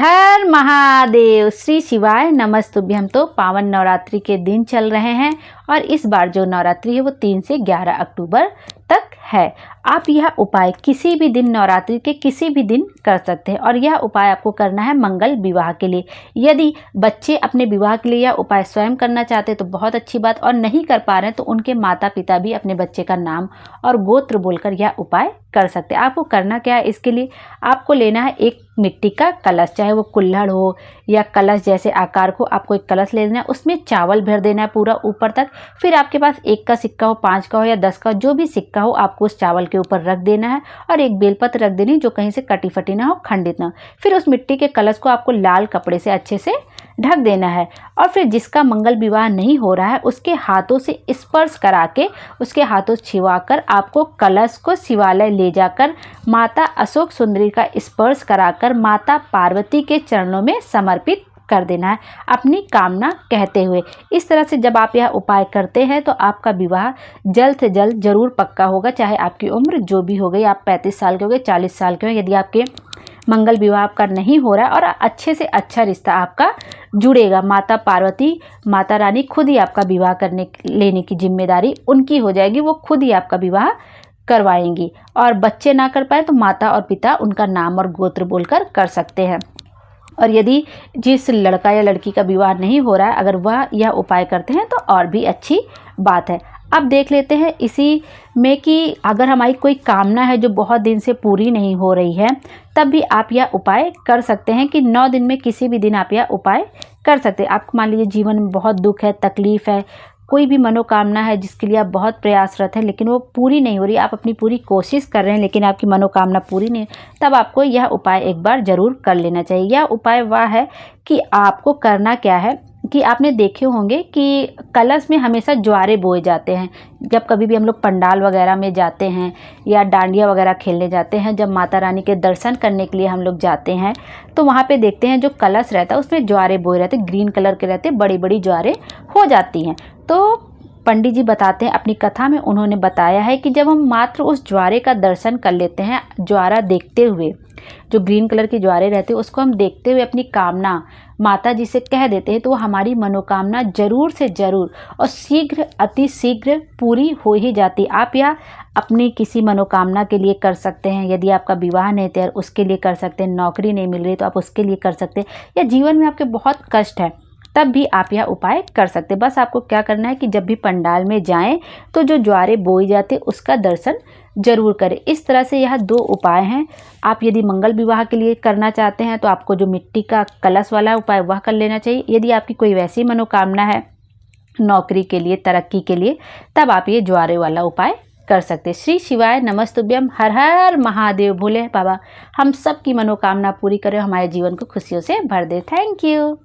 हर महादेव। श्री शिवाय नमस्तुभ्यम। तो पावन नवरात्रि के दिन चल रहे हैं और इस बार जो नवरात्रि है वो 3 से 11 अक्टूबर तक है। आप यह उपाय किसी भी दिन नवरात्रि के किसी भी दिन कर सकते हैं और यह उपाय आपको करना है मंगल विवाह के लिए। यदि बच्चे अपने विवाह के लिए यह उपाय स्वयं करना चाहते हैं तो बहुत अच्छी बात, और नहीं कर पा रहे हैं तो उनके माता पिता भी अपने बच्चे का नाम और गोत्र बोलकर यह उपाय कर सकते हैं। आपको करना क्या है, इसके लिए आपको लेना है एक मिट्टी का कलश, चाहे वो कुल्हड़ हो या कलश जैसे आकार को, आपको एक कलश ले लेना है, उसमें चावल भर देना है पूरा ऊपर तक। फिर आपके पास 1 का सिक्का हो, 5 का हो या 10 का, जो भी सिक्का हो आपको उस चावल के ऊपर रख देना है और एक बेलपत्र रख देनी जो कहीं से कटी फटी ना हो, खंडित ना हो। फिर उस मिट्टी के कलश को आपको लाल कपड़े से अच्छे से ढक देना है और फिर जिसका मंगल विवाह नहीं हो रहा है उसके हाथों से स्पर्श करा के, उसके हाथों छिवाकर आपको कलश को शिवालय ले जाकर माता अशोक सुंदरी का स्पर्श कराकर माता पार्वती के चरणों में समर्पित कर देना है अपनी कामना कहते हुए। इस तरह से जब आप यह उपाय करते हैं तो आपका विवाह जल्द से जल्द जरूर पक्का होगा, चाहे आपकी उम्र जो भी हो गई, आप 35 साल के हो गए, 40 साल के हो। यदि आपके मंगल विवाह आपका नहीं हो रहा है और अच्छे से अच्छा रिश्ता आपका जुड़ेगा, माता पार्वती माता रानी खुद ही आपका विवाह लेने की जिम्मेदारी उनकी हो जाएगी, वो खुद ही आपका विवाह करवाएंगी। और बच्चे ना कर पाए तो माता और पिता उनका नाम और गोत्र बोलकर कर सकते हैं। और यदि जिस लड़का या लड़की का विवाह नहीं हो रहा है अगर वह यह उपाय करते हैं तो और भी अच्छी बात है। अब देख लेते हैं इसी में कि अगर हमारी कोई कामना है जो बहुत दिन से पूरी नहीं हो रही है, तब भी आप यह उपाय कर सकते हैं कि 9 दिन में किसी भी दिन आप यह उपाय कर सकते हैं। आपको मान लीजिए जीवन में बहुत दुख है, तकलीफ़ है, कोई भी मनोकामना है जिसके लिए आप बहुत प्रयासरत हैं लेकिन वो पूरी नहीं हो रही, आप अपनी पूरी कोशिश कर रहे हैं लेकिन आपकी मनोकामना पूरी नहीं, तब आपको यह उपाय एक बार ज़रूर कर लेना चाहिए। यह उपाय वह है कि आपको करना क्या है कि आपने देखे होंगे कि कलश में हमेशा ज्वारे बोए जाते हैं। जब कभी भी हम लोग पंडाल वगैरह में जाते हैं या डांडिया वगैरह खेलने जाते हैं, जब माता रानी के दर्शन करने के लिए हम लोग जाते हैं तो वहाँ पे देखते हैं जो कलश रहता है उसमें ज्वारे बोए रहते, ग्रीन कलर के रहते, बड़ी बड़ी ज्वारे हो जाती हैं। तो पंडित जी बताते हैं अपनी कथा में, उन्होंने बताया है कि जब हम मात्र उस ज्वारे का दर्शन कर लेते हैं, ज्वारा देखते हुए, जो ग्रीन कलर की ज्वारे रहते हैं उसको हम देखते हुए अपनी कामना माता जी से कह देते हैं तो वो हमारी मनोकामना जरूर से जरूर और शीघ्र अति शीघ्र पूरी हो ही जाती। आप यह अपनी किसी मनोकामना के लिए कर सकते हैं, यदि आपका विवाह नहीं तैयार उसके लिए कर सकते हैं, नौकरी नहीं मिल रही तो आप उसके लिए कर सकते हैं, या जीवन में आपके बहुत कष्ट है तब भी आप यह उपाय कर सकते हैं। बस आपको क्या करना है कि जब भी पंडाल में जाएं तो जो ज्वारे बोई जाते उसका दर्शन जरूर करें। इस तरह से यह 2 उपाय हैं। आप यदि मंगल विवाह के लिए करना चाहते हैं तो आपको जो मिट्टी का कलश वाला उपाय वह कर लेना चाहिए। यदि आपकी कोई वैसी मनोकामना है नौकरी के लिए, तरक्की के लिए, तब आप ये ज्वारे वाला उपाय कर सकते हैं। श्री शिवाय नमस्तुभ्यम। हर हर महादेव। भोले बाबा हम सब की मनोकामना पूरी करें, हमारे जीवन को खुशियों से भर दे। Thank you.